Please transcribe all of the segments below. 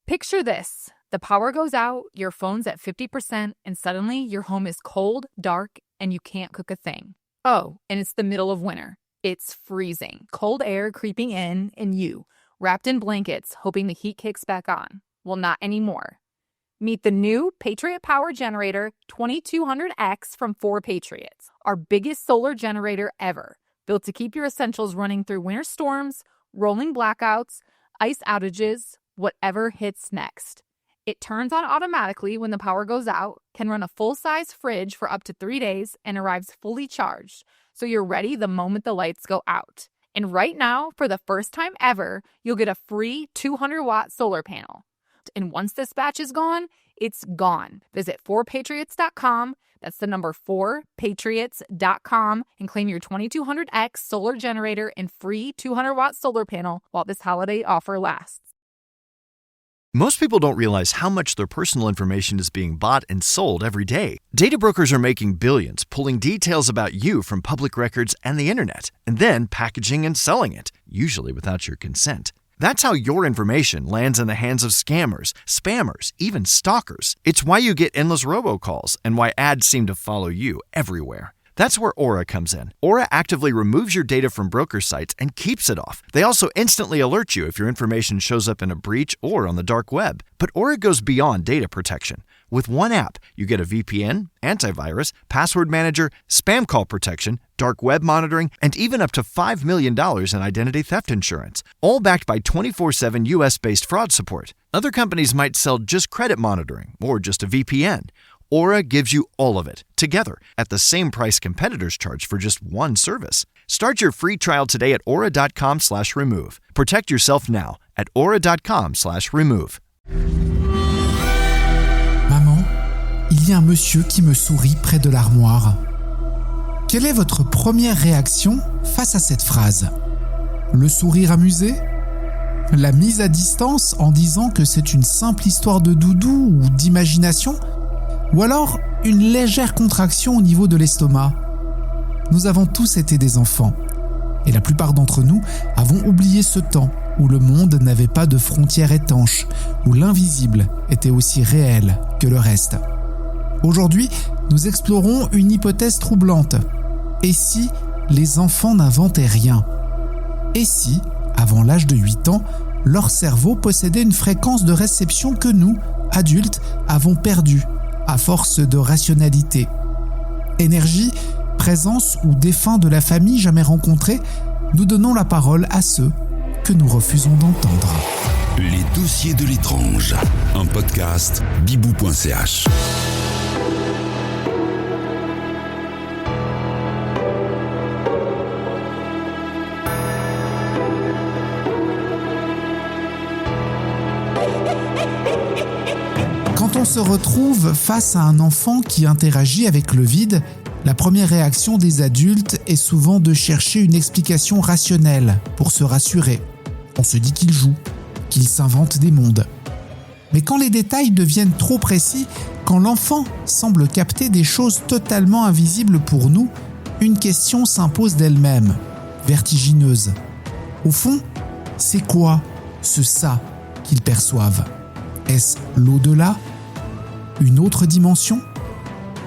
Picture this. The power goes out, your phone's at 50%, and suddenly your home is cold, dark, and you can't cook a thing. Oh, and it's the middle of winter. It's freezing, cold air creeping in, and you, wrapped in blankets, hoping the heat kicks back on. Well, not anymore. Meet the new Patriot Power Generator 2200X from 4Patriots, our biggest solar generator ever, built to keep your essentials running through winter storms, rolling blackouts, ice outages, whatever hits next. It turns on automatically when the power goes out, can run a full-size fridge for up to 3 days, and arrives fully charged, so you're ready the moment the lights go out. And right now, for the first time ever, you'll get a free 200-watt solar panel. And once this batch is gone, it's gone. Visit 4patriots.com, that's the number 4patriots.com, and claim your 2200X solar generator and free 200-watt solar panel while this holiday offer lasts. Most people don't realize how much their personal information is being bought and sold every day. Data brokers are making billions, pulling details about you from public records and the internet, and then packaging and selling it, usually without your consent. That's how your information lands in the hands of scammers, spammers, even stalkers. It's why you get endless robocalls and why ads seem to follow you everywhere. That's where Aura comes in. Aura actively removes your data from broker sites and keeps it off. They also instantly alert you if your information shows up in a breach or on the dark web. But Aura goes beyond data protection. With one app, you get a VPN, antivirus, password manager, spam call protection, dark web monitoring, and even up to $5 million in identity theft insurance, all backed by 24/7 US-based fraud support. Other companies might sell just credit monitoring or just a VPN. Aura gives you all of it, together, at the same price competitors charge for just one service. Start your free trial today at aura.com/remove. Protect yourself now at aura.com/remove. Maman, il y a un monsieur qui me sourit près de l'armoire. Quelle est votre première réaction face à cette phrase ? Le sourire amusé ? La mise à distance en disant que c'est une simple histoire de doudou ou d'imagination ? Ou alors une légère contraction au niveau de l'estomac ? Nous avons tous été des enfants, et la plupart d'entre nous avons oublié ce temps où le monde n'avait pas de frontières étanches, où l'invisible était aussi réel que le reste. Aujourd'hui, nous explorons une hypothèse troublante. Et si les enfants n'inventaient rien ? Et si, avant l'âge de 8 ans, leur cerveau possédait une fréquence de réception que nous, adultes, avons perdue à force de rationalité ? Énergie, présence ou défunt de la famille jamais rencontrée, nous donnons la parole à ceux que nous refusons d'entendre. Les dossiers de l'étrange, un podcast bibou.ch. Quand on se retrouve face à un enfant qui interagit avec le vide, la première réaction des adultes est souvent de chercher une explication rationnelle pour se rassurer. On se dit qu'il joue, qu'il s'invente des mondes. Mais quand les détails deviennent trop précis, quand l'enfant semble capter des choses totalement invisibles pour nous, une question s'impose d'elle-même, vertigineuse. Au fond, c'est quoi ce ça qu'ils perçoivent ? Est-ce l'au-delà ? Une autre dimension ?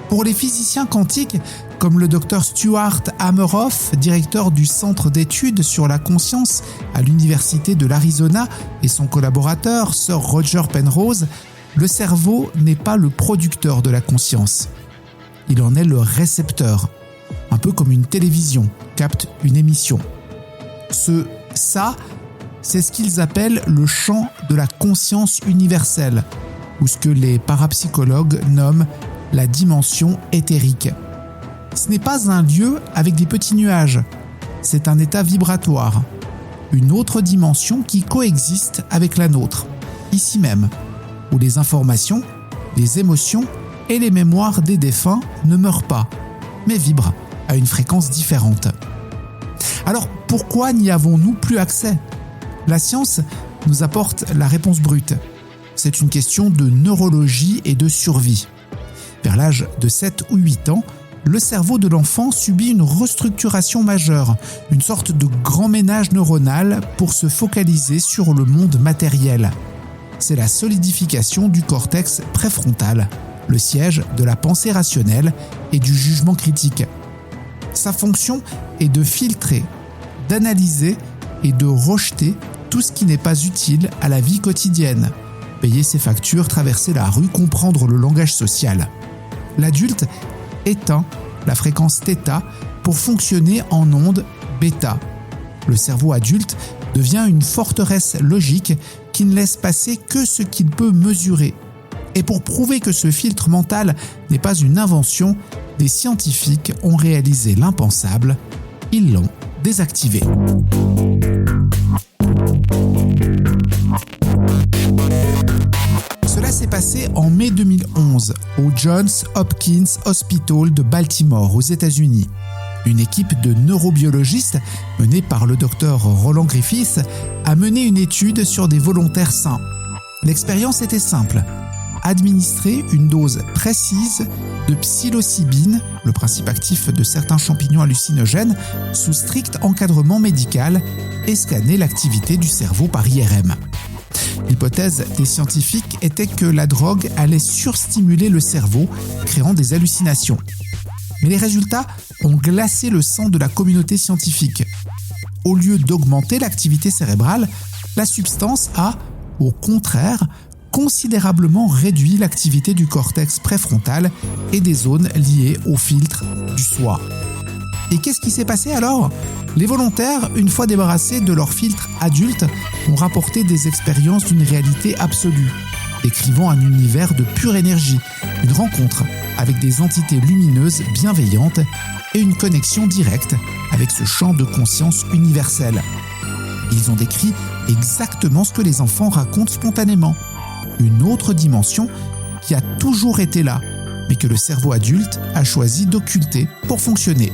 Pour les physiciens quantiques, comme le Dr Stuart Hameroff, directeur du Centre d'études sur la conscience à l'Université de l'Arizona, et son collaborateur, Sir Roger Penrose, le cerveau n'est pas le producteur de la conscience. Il en est le récepteur, un peu comme une télévision capte une émission. Ce « ça », c'est ce qu'ils appellent le champ de la conscience universelle, ou ce que les parapsychologues nomment la dimension éthérique. Ce n'est pas un lieu avec des petits nuages, c'est un état vibratoire, une autre dimension qui coexiste avec la nôtre, ici même, où les informations, les émotions et les mémoires des défunts ne meurent pas, mais vibrent à une fréquence différente. Alors pourquoi n'y avons-nous plus accès ? La science nous apporte la réponse brute. C'est une question de neurologie et de survie. Vers l'âge de 7 ou 8 ans, le cerveau de l'enfant subit une restructuration majeure, une sorte de grand ménage neuronal pour se focaliser sur le monde matériel. c'est la solidification du cortex préfrontal, le siège de la pensée rationnelle et du jugement critique. Sa fonction est de filtrer, d'analyser et de rejeter tout ce qui n'est pas utile à la vie quotidienne. Payer ses factures, traverser la rue, comprendre le langage social. L'adulte éteint la fréquence θ pour fonctionner en onde β. Le cerveau adulte devient une forteresse logique qui ne laisse passer que ce qu'il peut mesurer. Et pour prouver que ce filtre mental n'est pas une invention, des scientifiques ont réalisé l'impensable, ils l'ont désactivé. Cela s'est passé en mai 2011 au Johns Hopkins Hospital de Baltimore aux États-Unis. Une équipe de neurobiologistes, menée par le docteur Roland Griffith, a mené une étude sur des volontaires sains. L'expérience était simple. Administrer une dose précise de psilocybine, le principe actif de certains champignons hallucinogènes, sous strict encadrement médical et scanner l'activité du cerveau par IRM. L'hypothèse des scientifiques était que la drogue allait surstimuler le cerveau, créant des hallucinations. Mais les résultats ont glacé le sang de la communauté scientifique. Au lieu d'augmenter l'activité cérébrale, la substance a, au contraire, considérablement réduit l'activité du cortex préfrontal et des zones liées au filtre du soi. Et qu'est-ce qui s'est passé alors ? Les volontaires, une fois débarrassés de leur filtre adulte, ont rapporté des expériences d'une réalité absolue, décrivant un univers de pure énergie, une rencontre avec des entités lumineuses bienveillantes et une connexion directe avec ce champ de conscience universel. Ils ont décrit exactement ce que les enfants racontent spontanément. Une autre dimension qui a toujours été là, mais que le cerveau adulte a choisi d'occulter pour fonctionner.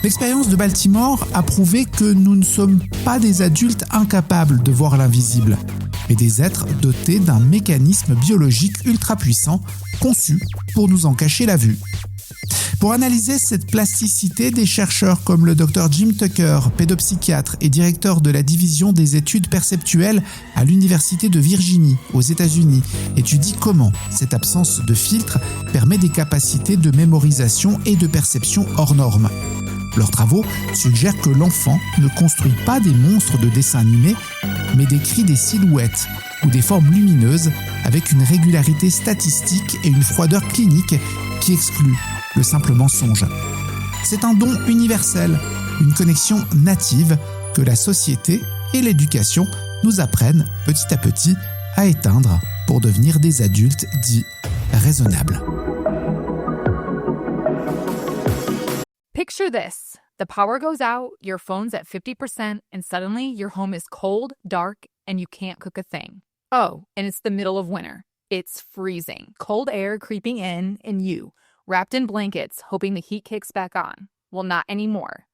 L'expérience de Baltimore a prouvé que nous ne sommes pas des adultes incapables de voir l'invisible, mais des êtres dotés d'un mécanisme biologique ultra puissant, conçu pour nous en cacher la vue. Pour analyser cette plasticité, des chercheurs comme le Dr Jim Tucker, pédopsychiatre et directeur de la division des études perceptuelles à l'Université de Virginie, aux États-Unis, étudient comment cette absence de filtre permet des capacités de mémorisation et de perception hors normes. Leurs travaux suggèrent que l'enfant ne construit pas des monstres de dessins animés, mais décrit des silhouettes ou des formes lumineuses avec une régularité statistique et une froideur clinique qui excluent le simple mensonge. C'est un don universel, une connexion native que la société et l'éducation nous apprennent petit à petit à éteindre pour devenir des adultes dits raisonnables. Picture this. The power goes out, your phone's at 50%, and suddenly your home is cold, dark, and you can't cook a thing. Oh, and it's the middle of winter. It's freezing. Cold air creeping in, and you, wrapped in blankets, hoping the heat kicks back on. Well, not anymore.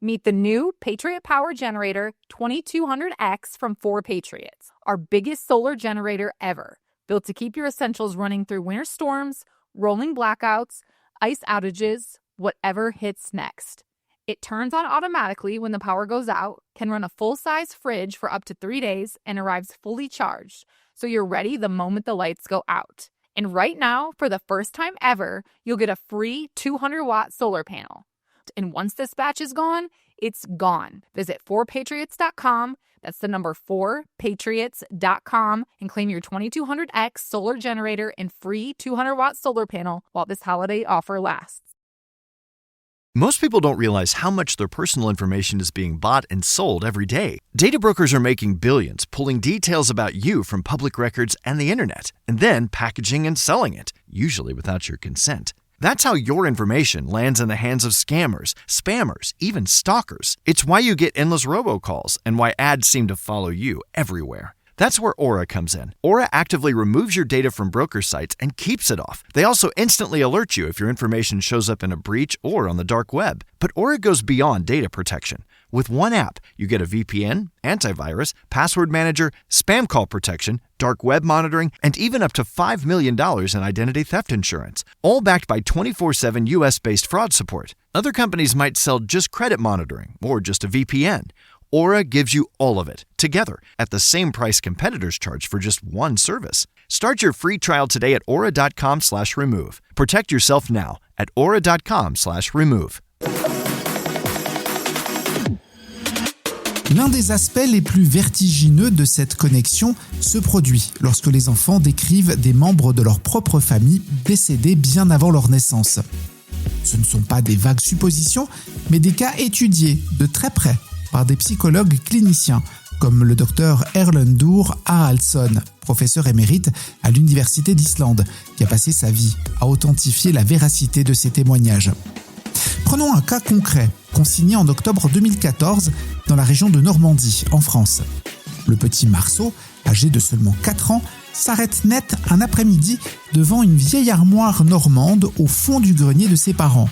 Meet the new Patriot Power Generator 2200X from 4Patriots, our biggest solar generator ever, built to keep your essentials running through winter storms, rolling blackouts, ice outages, whatever hits next. It turns on automatically when the power goes out, can run a full-size fridge for up to 3 days, and arrives fully charged, so you're ready the moment the lights go out. And right now, for the first time ever, you'll get a free 200-watt solar panel. And once this batch is gone, it's gone. Visit 4patriots.com, that's the number 4patriots.com, and claim your 2200X solar generator and free 200-watt solar panel while this holiday offer lasts. Most people don't realize how much their personal information is being bought and sold every day. Data brokers are making billions pulling details about you from public records and the internet, and then packaging and selling it, usually without your consent. That's how your information lands in the hands of scammers, spammers, even stalkers. It's why you get endless robocalls and why ads seem to follow you everywhere. That's where Aura comes in. Aura actively removes your data from broker sites and keeps it off. They also instantly alert you if your information shows up in a breach or on the dark web. But Aura goes beyond data protection. With one app, you get a VPN, antivirus, password manager, spam call protection, dark web monitoring, and even up to $5 million in identity theft insurance. All backed by 24/7 US-based fraud support. Other companies might sell just credit monitoring or just a VPN. Aura gives you all of it, together, at the same price competitors charge for just one service. Start your free trial today at aura.com/remove. Protect yourself now at aura.com/remove. L'un des aspects les plus vertigineux de cette connexion se produit lorsque les enfants décrivent des membres de leur propre famille décédés bien avant leur naissance. Ce ne sont pas des vagues suppositions, mais des cas étudiés de très près par des psychologues cliniciens, comme le docteur Erlendur Haraldsson, professeur émérite à l'Université d'Islande, qui a passé sa vie à authentifier la véracité de ces témoignages. Prenons un cas concret, consigné en octobre 2014 dans la région de Normandie, en France. Le petit Marceau, âgé de seulement 4 ans, s'arrête net un après-midi devant une vieille armoire normande au fond du grenier de ses parents.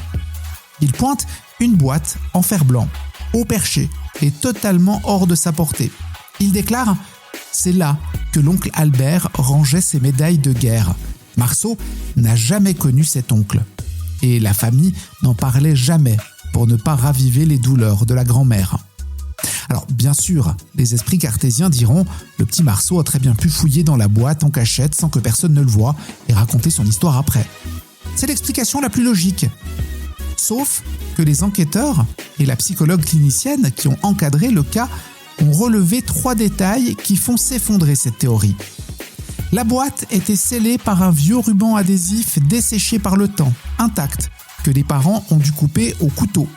Il pointe une boîte en fer blanc, haut perché et totalement hors de sa portée. Il déclare « C'est là que l'oncle Albert rangeait ses médailles de guerre. Marceau n'a jamais connu cet oncle. Et la famille n'en parlait jamais pour ne pas raviver les douleurs de la grand-mère. » Alors bien sûr, les esprits cartésiens diront « Le petit Marceau a très bien pu fouiller dans la boîte en cachette sans que personne ne le voie et raconter son histoire après. » C'est l'explication la plus logique. Sauf que les enquêteurs et la psychologue clinicienne qui ont encadré le cas ont relevé 3 détails qui font s'effondrer cette théorie. La boîte était scellée par un vieux ruban adhésif desséché par le temps, intact, que les parents ont dû couper au couteau.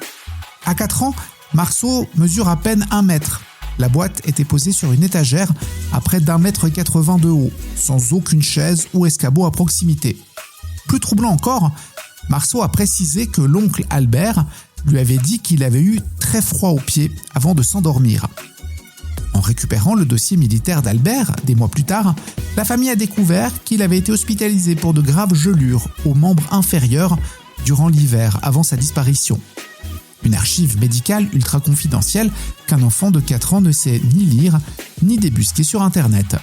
À 4 ans, Marceau mesure à peine 1 mètre. La boîte était posée sur une étagère à près d'1,80 m de haut, sans aucune chaise ou escabeau à proximité. Plus troublant encore, Marceau a précisé que l'oncle Albert lui avait dit qu'il avait eu très froid aux pieds avant de s'endormir. En récupérant le dossier militaire d'Albert, des mois plus tard, la famille a découvert qu'il avait été hospitalisé pour de graves gelures aux membres inférieurs durant l'hiver avant sa disparition. Une archive médicale ultra confidentielle qu'un enfant de 4 ans ne sait ni lire ni débusquer sur Internet.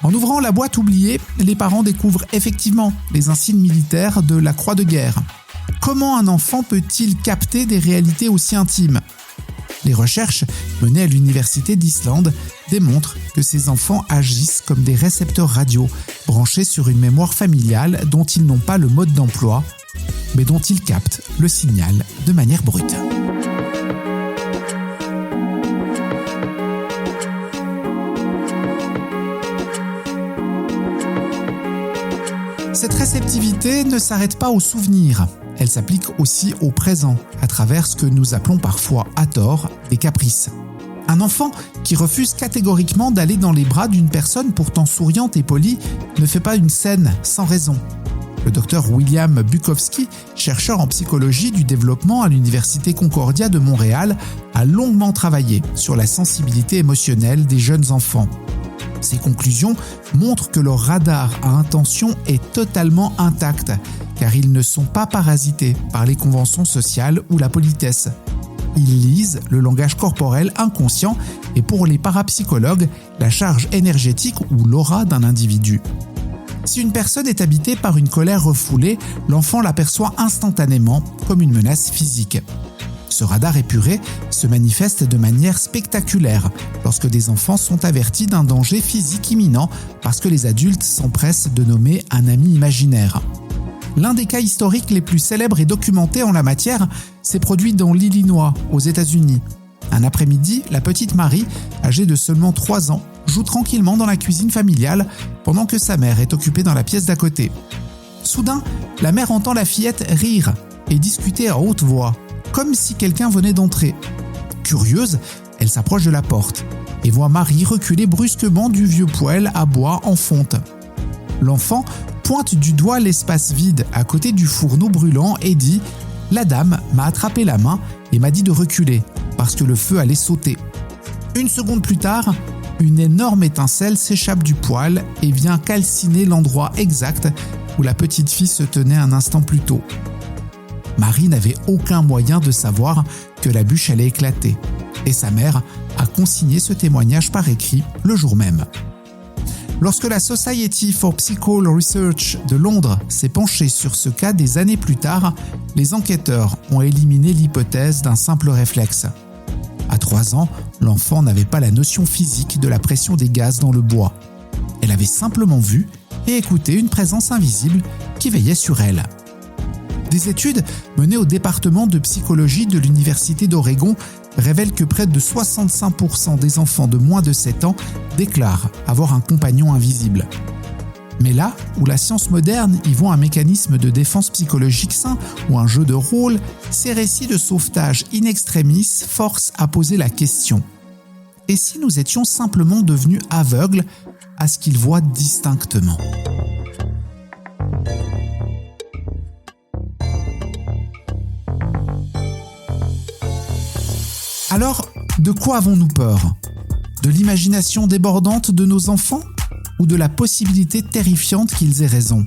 En ouvrant la boîte oubliée, les parents découvrent effectivement les insignes militaires de la croix de guerre. Comment un enfant peut-il capter des réalités aussi intimes ? Les recherches menées à l'Université d'Islande démontrent que ces enfants agissent comme des récepteurs radio branchés sur une mémoire familiale dont ils n'ont pas le mode d'emploi, mais dont ils captent le signal de manière brute. Cette réceptivité ne s'arrête pas aux souvenirs. Elle s'applique aussi au présent, à travers ce que nous appelons parfois à tort des caprices. Un enfant qui refuse catégoriquement d'aller dans les bras d'une personne pourtant souriante et polie ne fait pas une scène sans raison. Le docteur William Bukowski, chercheur en psychologie du développement à l'Université Concordia de Montréal, a longuement travaillé sur la sensibilité émotionnelle des jeunes enfants. Ces conclusions montrent que leur radar à intention est totalement intact, car ils ne sont pas parasités par les conventions sociales ou la politesse. Ils lisent le langage corporel inconscient et pour les parapsychologues, la charge énergétique ou l'aura d'un individu. Si une personne est habitée par une colère refoulée, l'enfant l'aperçoit instantanément comme une menace physique. Ce radar épuré se manifeste de manière spectaculaire lorsque des enfants sont avertis d'un danger physique imminent parce que les adultes s'empressent de nommer un ami imaginaire. L'un des cas historiques les plus célèbres et documentés en la matière s'est produit dans l'Illinois, aux États-Unis. Un après-midi, la petite Marie, âgée de seulement 3 ans, joue tranquillement dans la cuisine familiale pendant que sa mère est occupée dans la pièce d'à côté. Soudain, la mère entend la fillette rire et discuter à haute voix, comme si quelqu'un venait d'entrer. Curieuse, elle s'approche de la porte et voit Marie reculer brusquement du vieux poêle à bois en fonte. L'enfant pointe du doigt l'espace vide à côté du fourneau brûlant et dit « La dame m'a attrapé la main et m'a dit de reculer parce que le feu allait sauter. » 1 seconde plus tard, une énorme étincelle s'échappe du poêle et vient calciner l'endroit exact où la petite fille se tenait un instant plus tôt. Marie n'avait aucun moyen de savoir que la bûche allait éclater et sa mère a consigné ce témoignage par écrit le jour même. Lorsque la Society for Psychological Research de Londres s'est penchée sur ce cas des années plus tard, les enquêteurs ont éliminé l'hypothèse d'un simple réflexe. À 3 ans, L'enfant n'avait pas la notion physique de la pression des gaz dans le bois. Elle avait simplement vu et écouté une présence invisible qui veillait sur elle. Des études menées au département de psychologie de l'Université d'Oregon révèlent que près de 65% des enfants de moins de 7 ans déclarent avoir un compagnon invisible. Mais là où la science moderne y voit un mécanisme de défense psychologique sain ou un jeu de rôle, ces récits de sauvetage in extremis forcent à poser la question. Et si nous étions simplement devenus aveugles à ce qu'ils voient distinctement ? Alors, de quoi avons-nous peur ? De l'imagination débordante de nos enfants ? Ou de la possibilité terrifiante qu'ils aient raison ?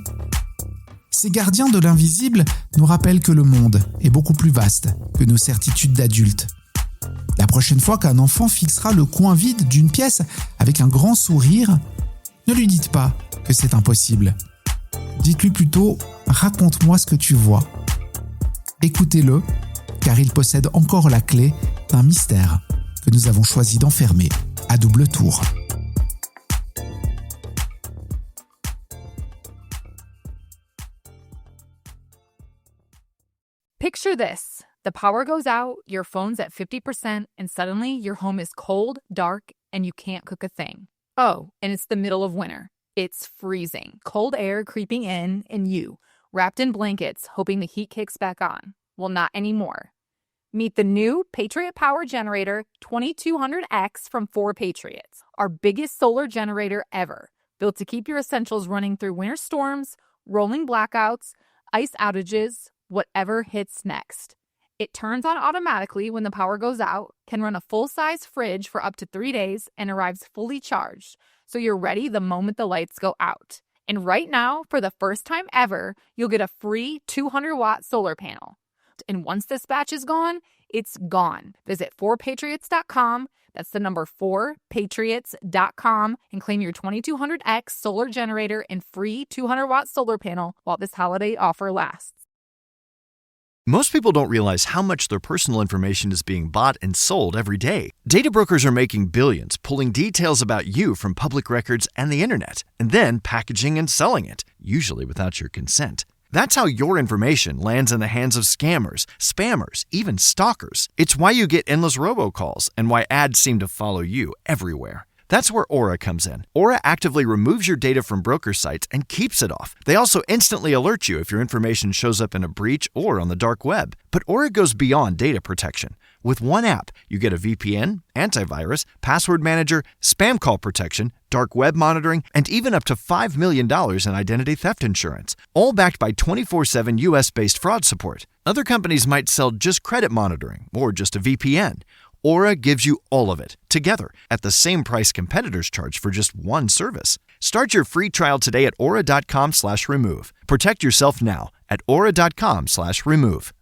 Ces gardiens de l'invisible nous rappellent que le monde est beaucoup plus vaste que nos certitudes d'adultes. La prochaine fois qu'un enfant fixera le coin vide d'une pièce avec un grand sourire, ne lui dites pas que c'est impossible. Dites-lui plutôt « Raconte-moi ce que tu vois ». Écoutez-le, car il possède encore la clé d'un mystère que nous avons choisi d'enfermer à double tour. Picture this. The power goes out, your phone's at 50%, and suddenly your home is cold, dark, and you can't cook a thing. Oh, and it's the middle of winter. It's freezing, cold air creeping in, and you, wrapped in blankets, hoping the heat kicks back on. Well, not anymore. Meet the new Patriot Power Generator 2200X from 4Patriots, our biggest solar generator ever, built to keep your essentials running through winter storms, rolling blackouts, ice outages, whatever hits next. It turns on automatically when the power goes out, can run a full-size fridge for up to 3 days, and arrives fully charged, so you're ready the moment the lights go out. And right now, for the first time ever, you'll get a free 200-watt solar panel. And once this batch is gone, it's gone. Visit 4patriots.com, that's the number 4patriots.com, and claim your 2200X solar generator and free 200-watt solar panel while this holiday offer lasts. Most people don't realize how much their personal information is being bought and sold every day. Data brokers are making billions, pulling details about you from public records and the internet, and then packaging and selling it, usually without your consent. That's how your information lands in the hands of scammers, spammers, even stalkers. It's why you get endless robocalls and why ads seem to follow you everywhere. That's where Aura comes in. Aura actively removes your data from broker sites and keeps it off. They also instantly alert you if your information shows up in a breach or on the dark web. But Aura goes beyond data protection. With one app, you get a VPN, antivirus, password manager, spam call protection, dark web monitoring, and even up to $5 million in identity theft insurance. All backed by 24/7 US-based fraud support. Other companies might sell just credit monitoring or just a VPN. Aura gives you all of it, together, at the same price competitors charge for just one service. Start your free trial today at aura.com/remove. Protect yourself now at aura.com/remove.